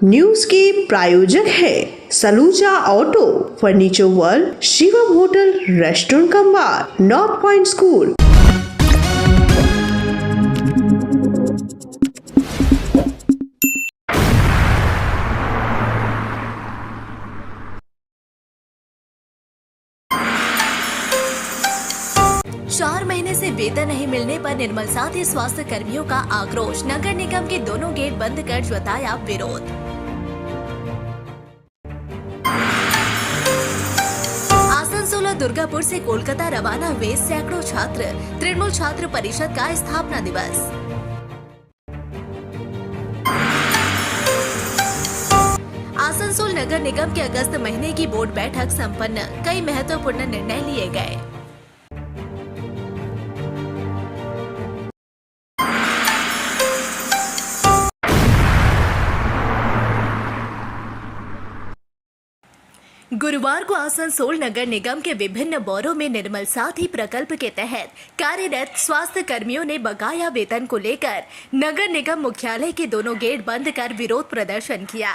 News के प्रायोजक है Saluja auto, furniture world, Shivam hotel, restaurant cum bar, north point school. चार महीने से वेतन नहीं मिलने पर निर्मल साथी स्वास्थ्य कर्मियों का आक्रोश। नगर निगम के दोनों गेट बंद कर जताया विरोध। आसनसोल और दुर्गापुर से कोलकाता रवाना हुए सैकड़ों छात्र। तृणमूल छात्र परिषद का स्थापना दिवस। आसनसोल नगर निगम के अगस्त महीने की बोर्ड बैठक संपन्न। कई महत्वपूर्ण निर्णय लिए गए। गुरुवार को आसनसोल नगर निगम के विभिन्न वार्डों में निर्मल साथी प्रकल्प के तहत कार्यरत स्वास्थ्य कर्मियों ने बकाया वेतन को लेकर नगर निगम मुख्यालय के दोनों गेट बंद कर विरोध प्रदर्शन किया।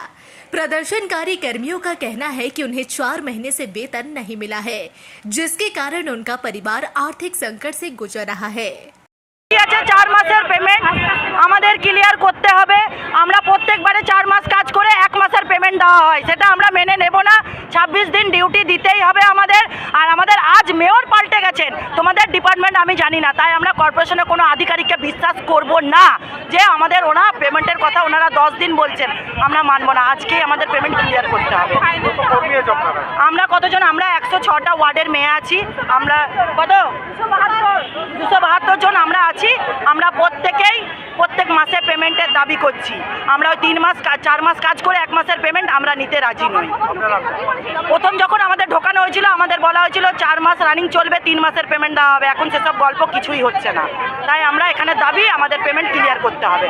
प्रदर्शनकारी कर्मियों का कहना है कि उन्हें 4 महीने से वेतन नहीं मिला है, जिसके कारण उनका परिवार आर्थिक संकट से गुजर रहा है। 4 মাসের পেমেন্ট আমাদের ক্লিয়ার করতে হবে। আমরা প্রত্যেকবারে 4 মাস কাজ করে 1 মাসের পেমেন্ট দেওয়া হয়, সেটা আমরা মেনে নেব না। 26 দিন ডিউটি দিতেই হবে আমাদের। আর আমাদের আজ মেয়র পাল্টে গেছেন, তোমাদের ডিপার্টমেন্ট আমি জানি না, তাই আমরা কর্পোরেশনের কোনো আধিকারিককে বিশ্বাস করব না যে আমাদের ওরা পেমেন্টের কথা ওনারা 10 দিন বলছেন, আমরা মানব না। আজকেই আমাদের পেমেন্ট ক্লিয়ার করতে হবে। আমরা কতজন? আমরা 106টা ওয়ার্ডের মেয়ে আছি। আমরা কত 272 জন আমরা আছি। আমরা প্রত্যেক মাসে পেমেন্টের দাবি করছি। আমরা ওই 3 মাস 4 মাস কাজ করে 1 মাসের পেমেন্ট আমরা নিতে রাজি নই। প্রথম যখন আমাদের ঢোকানো হয়েছিল আমাদের বলা হয়েছিল 4 মাস রানিং চলবে, 3 মাসের পেমেন্ট দেওয়া হবে। এখন সেসব গল্প কিছুই হচ্ছে না, তাই আমরা এখানে দাবি আমাদের পেমেন্ট ক্লিয়ার করতে হবে।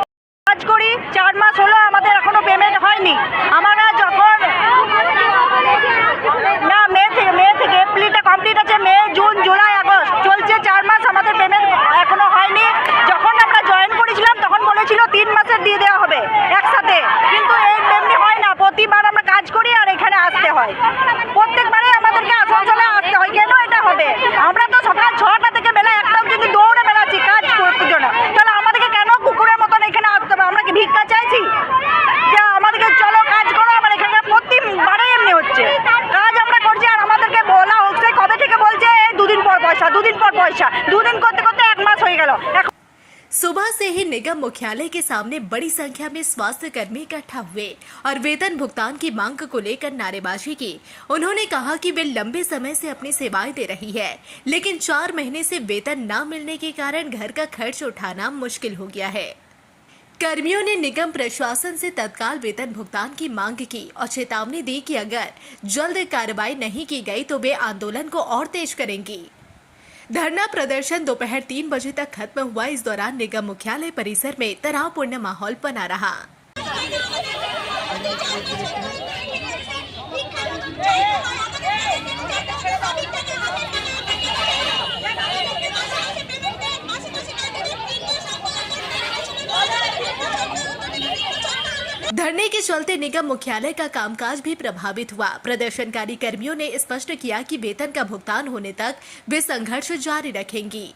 কাজ করি 4 মাস হলো, আমাদের এখনো পেমেন্ট হয়নি। আমরা যখন না মে থেকে এপ্রিলটা কমপ্লিট আছে, মে জুন জুলাই আগস্ট চলছে 4 মাস, আমাদের পেমেন্ট এখনো হয়নি। যখন আমরা জয়েন করেছিলাম তখন বলেছিল 3 মাসের দিয়ে দেওয়া হবে একসাথে, কিন্তু এই তেমনি হয় না। প্রতিবার আমরা কাজ করি আর এখানে আসতে হয়, প্রত্যেকবারে আমাদেরকে আসানসোলে আসতে হয়। কেন এটা হবে? আমরা তো সকাল 6টা থেকে বেলা 1টা অবধি দৌড়ে বেড়াচ্ছি কাজ করতে জন্য, তাহলে আমাদেরকে কেন কুকুরের মতন এখানে আসতে হবে? আমরা কি ভিক্ষা চাইছি যে আমাদেরকে চলো কাজ করো? আমার এখানে প্রতিবারে এমনি হচ্ছে, কাজ আমরা করছি আর আমাদেরকে বলা হচ্ছে কবে থেকে বলছে 2 দিন পর পয়সা, 2 দিন পর পয়সা, 2 দিন করতে করতে 1 মাস হয়ে গেল। सुबह से ही निगम मुख्यालय के सामने बड़ी संख्या में स्वास्थ्य कर्मी इकट्ठा हुए और वेतन भुगतान की मांग को लेकर नारेबाजी की। उन्होंने कहा कि वे लंबे समय से अपनी सेवाएं दे रही है, लेकिन 4 महीने से वेतन न मिलने के कारण घर का खर्च उठाना मुश्किल हो गया है। कर्मियों ने निगम प्रशासन से तत्काल वेतन भुगतान की मांग की और चेतावनी दी कि अगर जल्द कार्रवाई नहीं की गई तो वे आंदोलन को और तेज करेंगी। धरना प्रदर्शन दोपहर 3 बजे तक खत्म हुआ। इस दौरान निगम मुख्यालय परिसर में तनावपूर्ण माहौल बना रहा। धरने के चलते निगम मुख्यालय का कामकाज भी प्रभावित हुआ। प्रदर्शनकारी कर्मियों ने स्पष्ट किया कि वेतन का भुगतान होने तक वे संघर्ष जारी रखेंगी।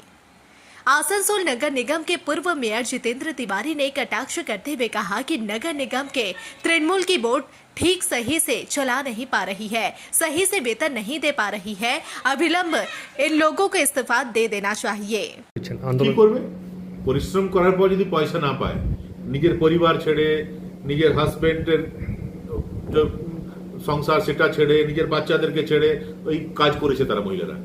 आसनसोल नगर निगम के पूर्व मेयर जितेंद्र तिवारी ने कटाक्ष करते हुए कहा कि नगर निगम के तृणमूल की बोर्ड ठीक सही से चला नहीं पा रही है, सही से वेतन नहीं दे पा रही है। अविलंब इन लोगों को इस्तीफा दे देना चाहिए। परिश्रम करार पर यदि पैसा ना पाए, निजेर परिवार छेड़े, নিজের হাজবেন্ডের সংসার সেটা ছেড়ে, নিজের বাচ্চাদেরকে ছেড়ে ওই কাজ করেছে তারা মহিলারা।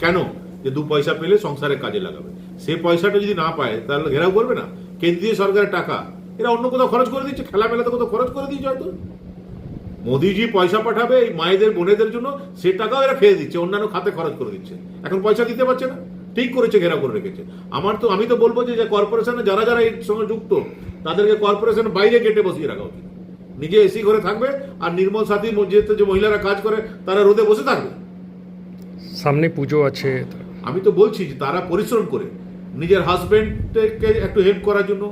কেন? যে 2 পয়সা পেলে সংসারে কাজে লাগাবে। সেই পয়সাটা যদি না পায় তাহলে ঘেরাও করবে না? কেন্দ্রীয় সরকারের টাকা এরা অন্য কোথাও খরচ করে দিচ্ছে, খেলা মেলাতে কোথাও খরচ করে দিচ্ছে। হয়তো মোদিজি পয়সা পাঠাবে এই মায়েদের বোনেদের জন্য, সে টাকাও এরা খেয়ে দিচ্ছে, অন্যান্য খাতে খরচ করে দিচ্ছে। এখন পয়সা দিতে পারছে না, ঠিক করেছে, ঘেরাও করে রেখেছে। আমি তো বলবো যে কর্পোরেশনে যারা যারা এর সঙ্গে যুক্ত তাদেরকে কর্পোরেশন বাইরে গেটে বসিয়ে রাখা উচিত। নিজে এসি ঘরে থাকবে আর নির্মল সাথী যে মহিলারা কাজ করে তারা রোদে বসে থাকবে। সামনে পুজো আছে, আমি তো বলছি যে তারা পরিশ্রম করে নিজের হাজবেন্ডকে একটু হেল্প করার জন্য,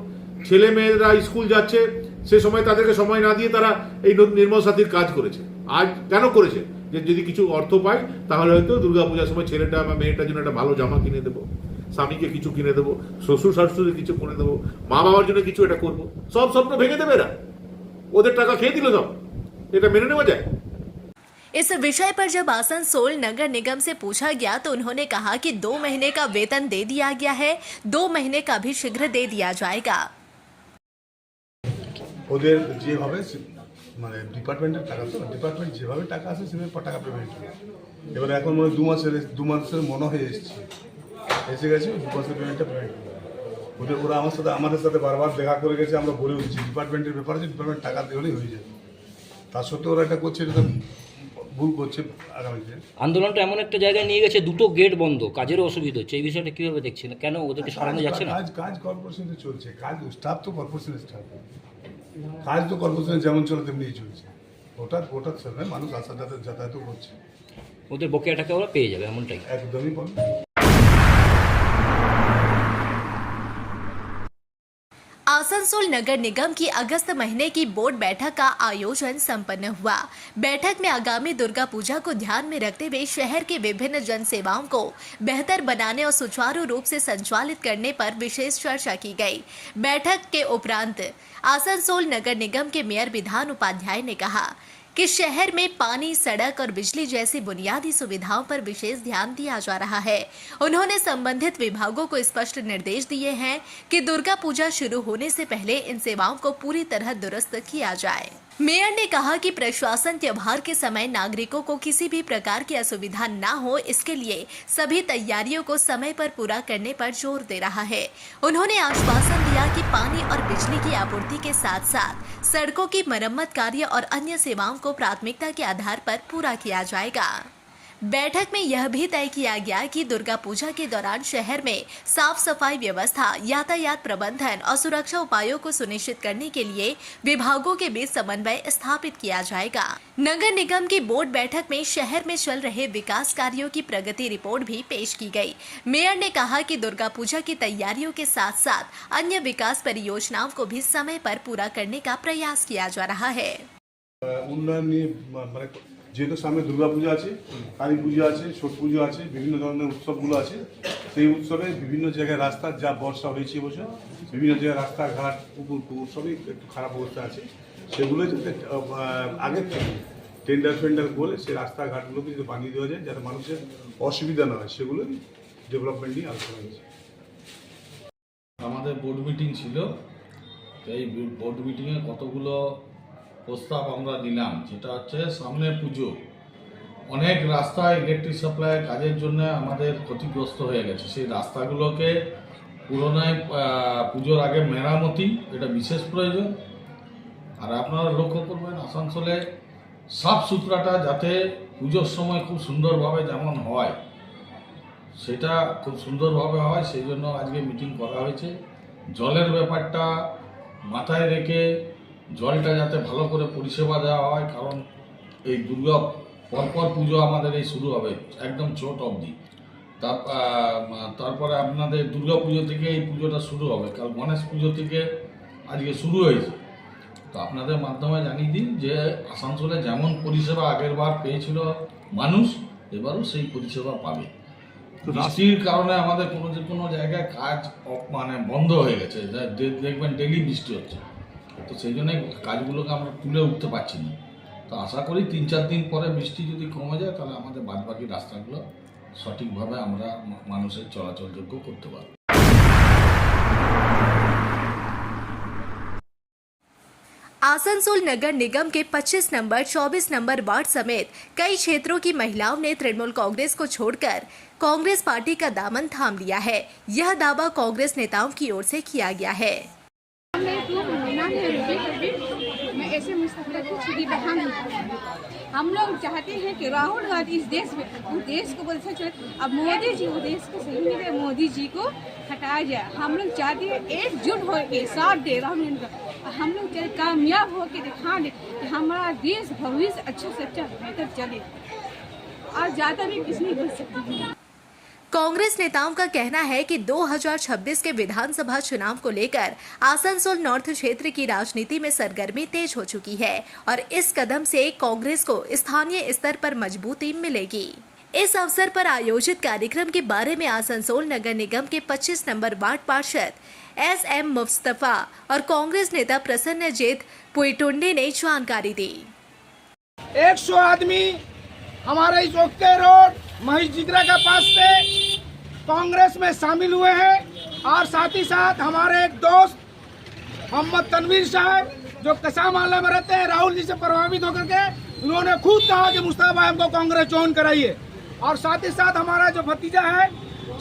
ছেলে মেয়েরা স্কুল যাচ্ছে, সে সময় তাদেরকে সময় না দিয়ে তারা এই নির্মল সাথীর কাজ করেছে। আজ কেন করেছে? যে যদি কিছু অর্থ পাই তাহলে হয়তো দুর্গাপূজার সময় ছেলেটা বা মেয়েটার জন্য একটা ভালো জামা কিনে দেবো, স্বামীকে কিছু কিনে দেবো, শ্বশুর শাশুড়ি কিছু করে দেবো, মা বাবার জন্য কিছু এটা করবো। সব স্বপ্ন ভেঙে দেবে এরা, ওদের টাকা খেয়ে দিল সব। এটা মেনে নেওয়া যায়? इस विषय पर जब आसनसोल नगर निगम से पूछा गया तो उन्होंने कहा कि 2 महीने का वेतन दे दिया गया है, 2 महीने का भी शीघ्र दे दिया जाएगा। ওদের যেভাবে মানে ডিপার্টমেন্টের টাকা, তো ডিপার্টমেন্ট যেভাবে টাকা আসে সেভাবে টাকা পেমেন্ট করে। এবারে এখন মনে হয় 2 মাসের মনে হয়ে এসে গেছে 2 মাসের পেমেন্টটা পেমেন্ট করে ওদের। ওরা আমাদের সাথে বারবার দেখা করে গেছে, আমরা বলে দিচ্ছি ডিপার্টমেন্টের ব্যাপারে যে ডিপার্টমেন্ট টাকা দিলেই হয়ে যাবে। তার সত্ত্বেও ওরা এটা করছে, এটা ভুল করছে। আগামীতে আন্দোলনটা এমন একটা জায়গায় নিয়ে গেছে, দুটো গেট বন্ধ, কাজেরও অসুবিধা হচ্ছে। এই বিষয়টা কিভাবে দেখছেন? কেন ওদেরকে সরানো যাচ্ছে না? কাজ কর্পোরেশনে চলছে, কাজ স্টাফ তো কর্পোরেশনের স্টাফ, কাজ তো কর্পোরেশনে যেমন চলে তেমনিই চলছে। ওটা চলবে, মানুষ আসা যাতায়াতও করছে। ওদের বকেয়া টাকা ওরা পেয়ে যাবে এমনটাই? একদমই পাবে। आसनसोल नगर निगम की अगस्त महीने की बोर्ड बैठक का आयोजन संपन्न हुआ। बैठक में आगामी दुर्गा पूजा को ध्यान में रखते हुए शहर के विभिन्न जन सेवाओं को बेहतर बनाने और सुचारू रूप से संचालित करने पर विशेष चर्चा की गई। बैठक के उपरांत आसनसोल नगर निगम के मेयर विधान उपाध्याय ने कहा कि शहर में पानी, सड़क और बिजली जैसी बुनियादी सुविधाओं पर विशेष ध्यान दिया जा रहा है। उन्होंने संबंधित विभागों को स्पष्ट निर्देश दिए हैं कि दुर्गा पूजा शुरू होने से पहले इन सेवाओं को पूरी तरह दुरुस्त किया जाए। मेयर ने कहा कि प्रशासन त्योहार के समय नागरिकों को किसी भी प्रकार की असुविधा न हो, इसके लिए सभी तैयारियों को समय पर पूरा करने पर जोर दे रहा है। उन्होंने आश्वासन दिया कि पानी और बिजली की आपूर्ति के साथ साथ सड़कों की मरम्मत कार्य और अन्य सेवाओं को प्राथमिकता के आधार पर पूरा किया जाएगा। बैठक में यह भी तय किया गया कि दुर्गा पूजा के दौरान शहर में साफ सफाई व्यवस्था, यातायात प्रबंधन और सुरक्षा उपायों को सुनिश्चित करने के लिए विभागों के बीच समन्वय स्थापित किया जाएगा। नगर निगम की बोर्ड बैठक में शहर में चल रहे विकास कार्यों की प्रगति रिपोर्ट भी पेश की गई। मेयर ने कहा कि दुर्गा पूजा की तैयारियों के साथ साथ अन्य विकास परियोजनाओं को भी समय पर पूरा करने का प्रयास किया जा रहा है। উন্নয়ন নিয়ে মানে যেহেতু সামনে দুর্গা পূজা আছে, কালী পূজা আছে, ছট পুজো আছে, বিভিন্ন ধরনের উৎসবগুলো আছে। সেই উৎসবে বিভিন্ন জায়গায় রাস্তার যা বর্ষা হয়েছে এবছর, বিভিন্ন জায়গায় রাস্তাঘাট, পুকুর সবই একটু খারাপ অবস্থা আছে। সেগুলো যাতে আগের থেকে টেন্ডার করে সেই রাস্তাঘাটগুলোকে যদি বানিয়ে দেওয়া যায় যাতে মানুষের অসুবিধা না হয়, সেগুলোই ডেভেলপমেন্ট নিয়ে আলোচনা হয়েছে। আমাদের বোর্ড মিটিং ছিল, এই বোর্ড মিটিংয়ে কতগুলো প্রস্তাব আমরা দিলাম। যেটা হচ্ছে সামনে পুজো, অনেক রাস্তায় ইলেকট্রিক সাপ্লাই কাজের জন্য আমাদের ক্ষতিগ্রস্ত হয়ে গেছে। সেই রাস্তাগুলোকে পুরোনায় পুজোর আগে মেরামতি, এটা বিশেষ প্রয়োজন। আর আপনারা লক্ষ্য করবেন আসানসোলে সাফ সুতরাটা যাতে পুজোর সময় খুব সুন্দরভাবে যেমন হয়, সেটা খুব সুন্দরভাবে হয়, সেই জন্য আজকে মিটিং করা হয়েছে। জলের ব্যাপারটা মাথায় রেখে জলটা যাতে ভালো করে পরিষেবা দেওয়া হয়, কারণ এই দুর্গা পরপর পুজো আমাদের এই শুরু হবে একদম ছোট অবধি। তারপরে আপনাদের দুর্গা পুজো থেকে এই পুজোটা শুরু হবে, কারণ গণেশ পুজো থেকে আজকে শুরু হয়েছে। তো আপনাদের মাধ্যমে জানিয়ে দিন যে আসানসোলে যেমন পরিষেবা আগের বার পেয়েছিল মানুষ, এবারও সেই পরিষেবা পাবে। বৃষ্টির কারণে আমাদের কোনো জায়গায় কাজ মানে বন্ধ হয়ে গেছে, দেখবেন ডেলি বৃষ্টি হচ্ছে। তো সেই জন্য কাজগুলোকে আমরা তুলে উঠতে পারছি না। তো আশা করি 3-4 দিন পরে বৃষ্টি যদি কমে যায় তাহলে আমাদের বাদবাকি রাস্তাগুলো সঠিকভাবে আমরা মানুষের চলাচলযোগ্য করতে পারব। आसनसोल नगर निगम के 25 नंबर, 24 नंबर वार्ड समेत कई क्षेत्रों की महिलाओं ने तृणमूल कांग्रेस को छोड़कर कांग्रेस पार्टी का दामन थाम लिया है। यह दावा कांग्रेस नेताओं की ओर से किया गया है। मैं ऐसे मुस्तकबिल को छुट्टी बढ़ा नहीं। हम लोग चाहते हैं कि राहुल गांधी इस देश में उस देश को बोलते चले, अब मोदी जी वो देश को सही नहीं दे, मोदी जी को हटाया जाए। हम लोग चाहते हैं एकजुट हो के साथ दे राहुल गांधी का, हम लोग कामयाब हो के दिखा दे कि हमारा देश भविष्य अच्छा से अच्छा बेहतर चले, और ज़्यादा भी किसी नहीं बोल सकते। कांग्रेस नेताओं का कहना है कि 2026 के विधानसभा चुनाव को लेकर आसनसोल नॉर्थ क्षेत्र की राजनीति में सरगर्मी तेज हो चुकी है और इस कदम से कांग्रेस को स्थानीय स्तर पर मजबूती मिलेगी। इस अवसर पर आयोजित कार्यक्रम के बारे में आसनसोल नगर निगम के 25 नंबर वार्ड पार्षद SM मुस्तफा और कांग्रेस नेता प्रसन्नजीत पुईटुंडे ने जानकारी दी। 100 आदमी हमारे इस ओके रोड महेश जिगरा के पास से कांग्रेस में शामिल हुए हैं और साथ ही साथ हमारे एक दोस्त मोहम्मद तनवीर साहब जो कसा मोहल्ला में रहते हैं, राहुल जी से प्रभावित होकर के उन्होंने खुद कहा कि मुस्तफा भाई हमको कांग्रेस ज्वाइन कराइए। और साथ ही साथ हमारा जो भतीजा है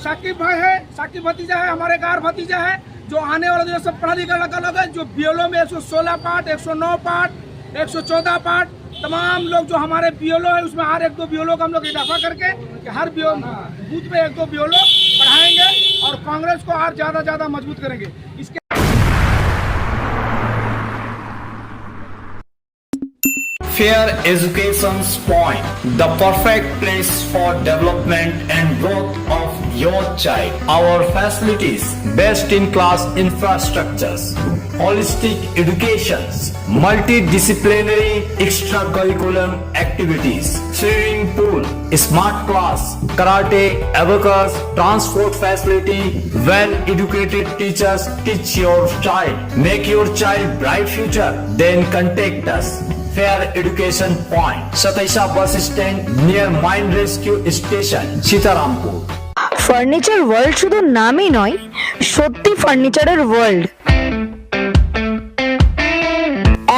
साकिब भाई है, साकिब भतीजा है, हमारे कार भतीजा है, जो आने वाला जो सब पढ़ा लिखा लड़का लोग है, जो बीएलओ में 116 पार्ट, 109 पार्ट, 114 पार्ट, तमाम लोग जो हमारे बीएलओ है उसमें हर 1-2 बीएलओ का हम लोग इजाफा करके कि हर बूथ में 1-2 बीएलओ पढ़ाएंगे और कांग्रेस को और ज्यादा मजबूत करेंगे। इसके Fair Education's Point, the perfect place for development and growth of your child. Our facilities, best in class infrastructures, holistic educations, multidisciplinary extracurriculum activities, swimming pool, smart class, karate, abacus, transport facility, well-educated teachers teach your child. Make your child bright future. Then contact us. Fair Education Point, Sataisha Bus Stand near Mine Rescue Station, Sitarampur. Furniture world শুধু নামই নয়, সত্যি ফার্নিচারের world.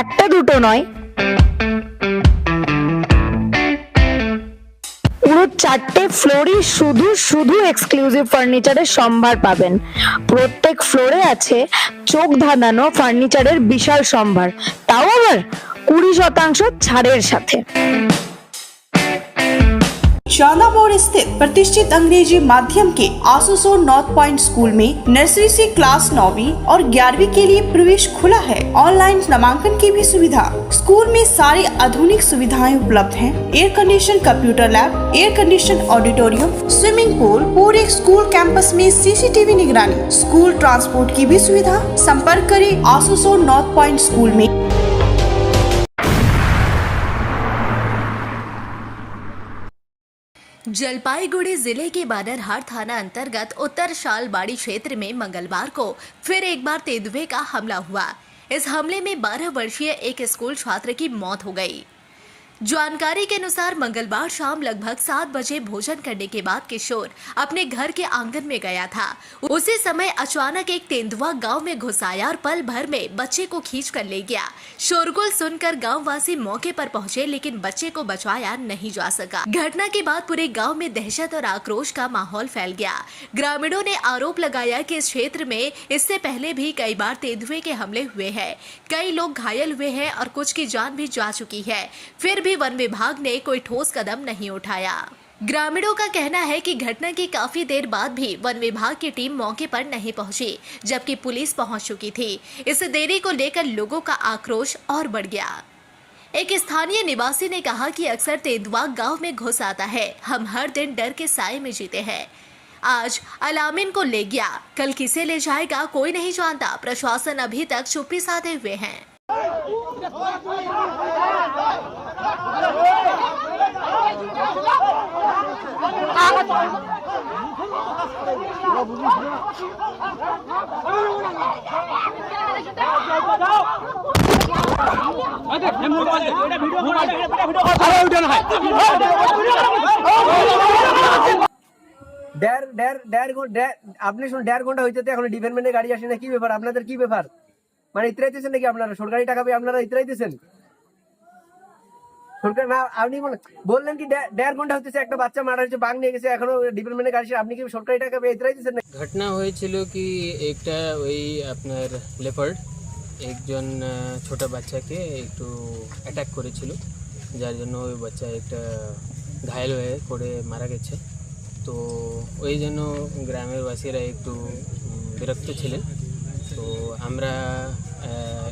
একটা দুটো নয়, পুরো 4টে ফ্লোরই শুধু এক্সক্লুসিভ ফার্নিচারের সম্ভার পাবেন। প্রত্যেক ফ্লোরে আছে চোখ ধাঁধানো ফার্নিচারের বিশাল সম্ভার, তাও আবার 20% ছাড়ের সাথে। चांदा मोड़ स्थित प्रतिष्ठित अंग्रेजी माध्यम के आसनसोल नॉर्थ पॉइंट स्कूल में नर्सरी से क्लास 9वीं और 11वीं के लिए प्रवेश खुला है। ऑनलाइन नामांकन की भी सुविधा। स्कूल में सारी आधुनिक सुविधाएं उपलब्ध हैं। Air condition computer lab, air condition auditorium, swimming pool, पूरे स्कूल कैंपस में CCTV निगरानी, स्कूल ट्रांसपोर्ट की भी सुविधा। संपर्क करें आसनसोल नॉर्थ पॉइंट स्कूल में। जलपाईगुड़ी जिले के बानरहाट थाना अंतर्गत उत्तर शालबाड़ी क्षेत्र में मंगलवार को फिर एक बार तेंदुए का हमला हुआ। इस हमले में 12 वर्षीय एक स्कूल छात्र की मौत हो गई। जानकारी के अनुसार मंगलवार शाम लगभग 7 बजे भोजन करने के बाद किशोर अपने घर के आंगन में गया था। उसी समय अचानक एक तेंदुआ गांव में घुस आया और पल भर में बच्चे को खींच कर ले गया। शोरगुल सुनकर गांववासी मौके पर पहुंचे, लेकिन बच्चे को बचाया नहीं जा सका। घटना के बाद पूरे गांव में दहशत और आक्रोश का माहौल फैल गया। ग्रामीणों ने आरोप लगाया कि इस क्षेत्र में इससे पहले भी कई बार तेंदुए के हमले हुए हैं। कई लोग घायल हुए हैं और कुछ की जान भी जा चुकी है। फिर भी वन विभाग ने कोई ठोस कदम नहीं उठाया। ग्रामीणों का कहना है कि घटना की काफी देर बाद भी वन विभाग की टीम मौके पर नहीं पहुंची, जबकि पुलिस पहुंच चुकी थी। इस देरी को लेकर लोगों का आक्रोश और बढ़ गया। एक स्थानीय निवासी ने कहा कि अक्सर तेंदुआ गांव में घुस आता है। हम हर दिन डर के साए में जीते हैं। आज अलामिन को ले गया, कल किसे ले जाएगा कोई नहीं जानता। प्रशासन अभी तक चुप्पी साधे हुए हैं। আপনি শুনুন 1.5 ঘন্টা হইতে এখন ডিপার্টমেন্টের গাড়ি আসে না, কি ব্যাপার আপনাদের? কি ব্যাপার মানে ইতরাইতেছেন নাকি আপনারা? সরকারি টাকা পেয়ে আপনারা ইতরাইতেছেন? সরকার না, আপনি বললেন কি 1.5 ঘন্টা হইতেছে একটা বাচ্চা মারা হয়েছে, বাঘ নিয়ে গেছে, এখনো ডিপার্টমেন্টের গাড়ি আসে, আপনি কি সরকারি টাকা পেয়ে ইতরাইতেছেন? ঘটনা হয়েছিল কি একটা ওই আপনার লেপার্ড একজন ছোট বাচ্চাকে একটু অ্যাটাক করেছিল, যার জন্য ওই বাচ্চা একটা ঘায়েল হয়ে পড়ে মারা গেছে। তো ওই জন্য গ্রামের বাসীরা একটু বিরক্ত ছিলেন। তো আমরা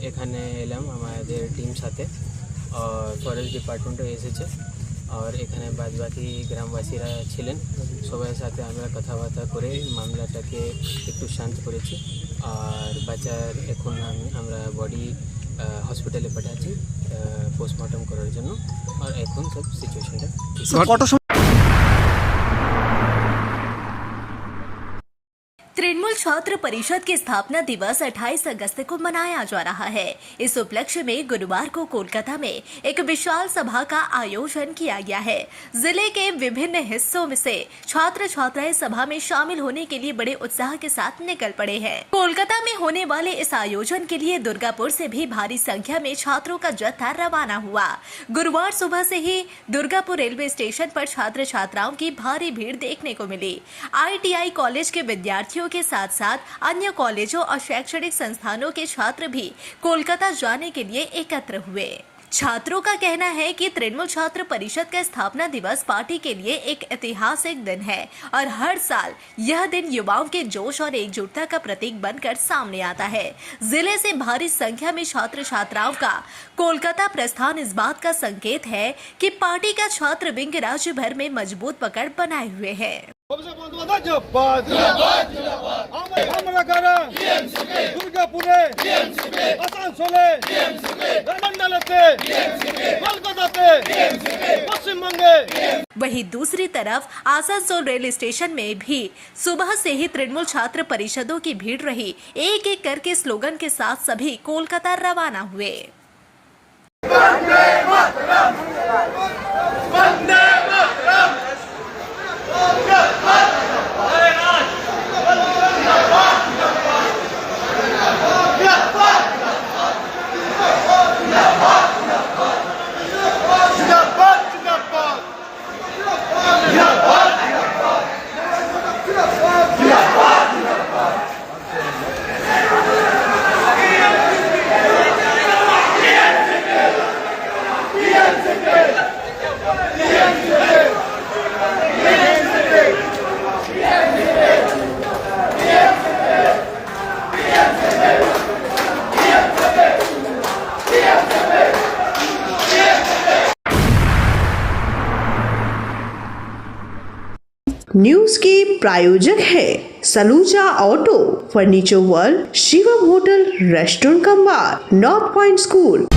এখানে এলাম আমাদের টিম সাথে, আর ফরেস্ট ডিপার্টমেন্টও এসেছে। আর এখানে বাদবাকি গ্রামবাসীরা ছিলেন, সবার সাথে আমরা কথাবার্তা করে মামলাটাকে একটু শান্ত করেছি। আর বাচ্চার এখন আমরা বডি হসপিটালে পাঠাচ্ছি পোস্টমর্টম করার জন্য। আর এখন সব সিচুয়েশনটা तृणमूल छात्र परिषद की स्थापना दिवस 28 अगस्त को मनाया जा रहा है। इस उपलक्ष्य में गुरुवार को कोलकाता में एक विशाल सभा का आयोजन किया गया है। जिले के विभिन्न हिस्सों में से छात्र छात्राएं सभा में शामिल होने के लिए बड़े उत्साह के साथ निकल पड़े हैं। कोलकाता में होने वाले इस आयोजन के लिए दुर्गापुर से भी भारी संख्या में छात्रों का जत्था रवाना हुआ। गुरुवार सुबह से ही दुर्गापुर रेलवे स्टेशन पर छात्र छात्राओं की भारी भीड़ देखने को मिली। ITI कॉलेज के विद्यार्थियों के साथ साथ अन्य कॉलेजों और शैक्षणिक संस्थानों के छात्र भी कोलकाता जाने के लिए एकत्र हुए। छात्रों का कहना है कि तृणमूल छात्र परिषद का स्थापना दिवस पार्टी के लिए एक ऐतिहासिक दिन है और हर साल यह दिन युवाओं के जोश और एकजुटता का प्रतीक बनकर सामने आता है। जिले से भारी संख्या में छात्र छात्राओं का कोलकाता प्रस्थान इस बात का संकेत है कि पार्टी का छात्र विंग राज्य भर में मजबूत पकड़ बनाए हुए है। वहीं दूसरी तरफ आसनसोल रेल स्टेशन में भी सुबह से ही तृणमूल छात्र परिषदों की भीड़ रही। एक एक करके स्लोगन के साथ सभी कोलकाता रवाना हुए। न्यूज के प्रायोजक है Saluja auto, furniture world, Shivam hotel, restaurant cum bar, north point school,